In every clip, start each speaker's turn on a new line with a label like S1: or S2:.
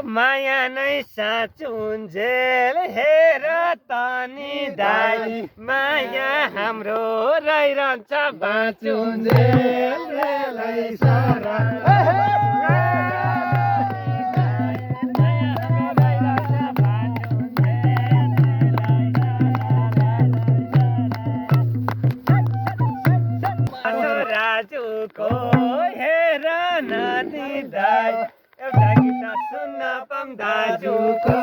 S1: माया नै साँचुन्जेल हेर तनी दाइ माया हाम्रो रहिरहन्छ बाँचुन्जेल रेलै सारा राजुको हेर नानी दाइ एउटा गीत सुन्न पाऊँ दाजुको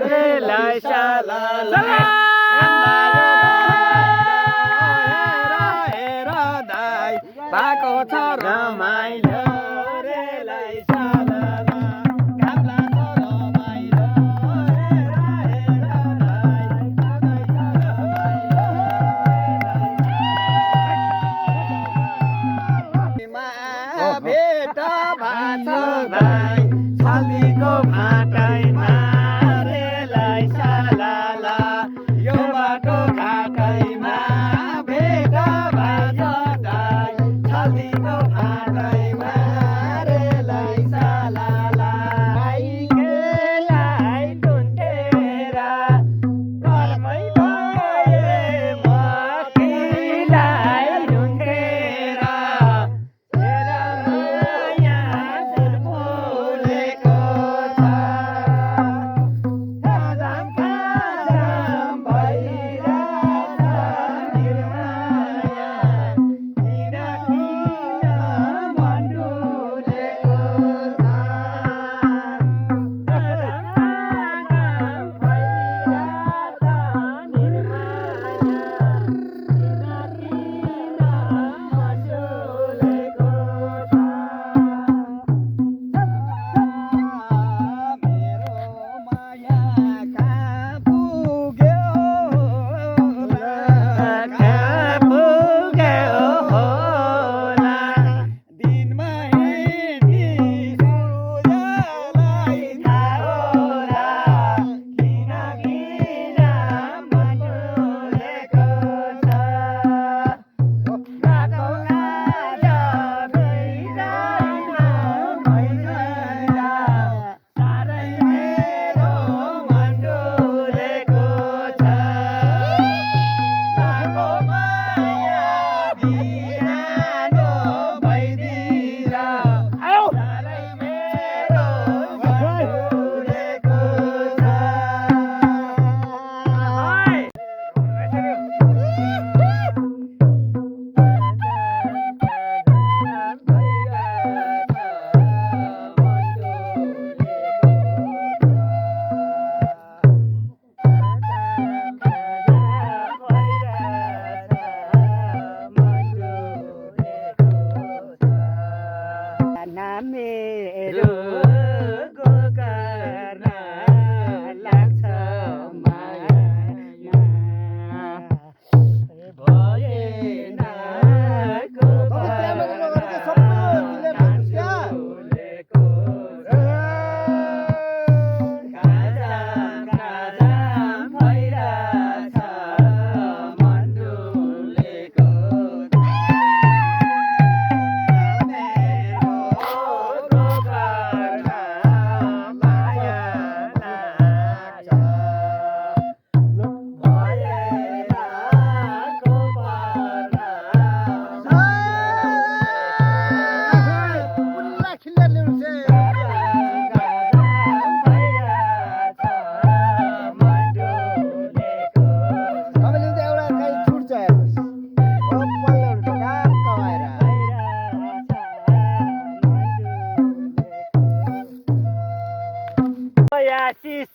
S1: रेलाई साला बाको छ रमाइलो रेलाई सालाला काप्ला छ रमाइलो भेट भात भाइ छालीको भाटैमा रेलाई सालाला यो बाटो घाटैमा भेट भात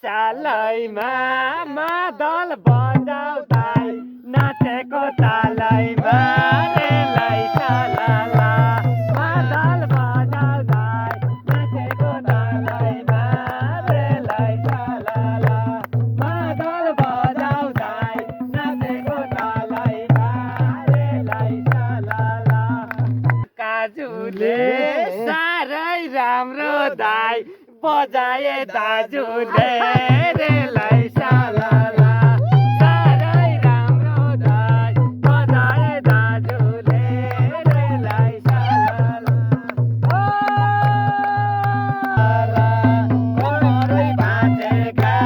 S1: सालैमा मादल बजाउँदै नाचेको तालैमा रेलाई सालाला दाजुले साह्रै राम्रो दाइ बजाए दाजुले रेलाई सालाला साह्रै राम्रो दाइ बजाए दाजुले रेलाई सालाला कोरै भाँचेका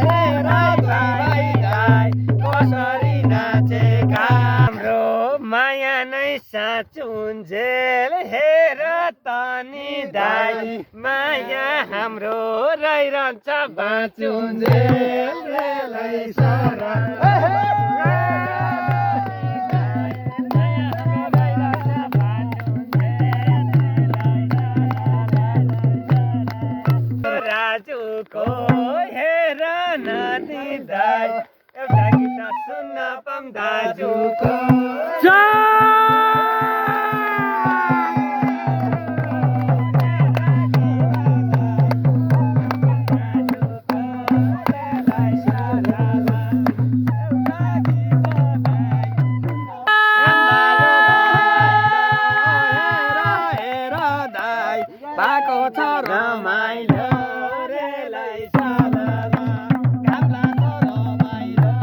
S1: हेर भाइ दाइ कसरी नाचेका हाम्रो माया नै साँचुन्जेल हेर तनी दाइ माया हाम्रो रहिरहन्छ बाँचुन्जेल रेलाई सारा राजुको हेर नानी दाइ एउटा गीत सुन्न पाऊँ दाजुको भएको छ रमाइलो रेलाई सालाला गाम्ला छ रमाइलो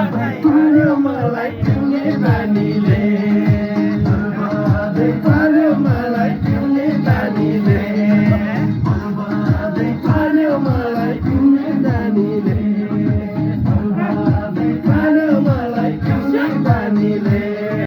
S2: Hey!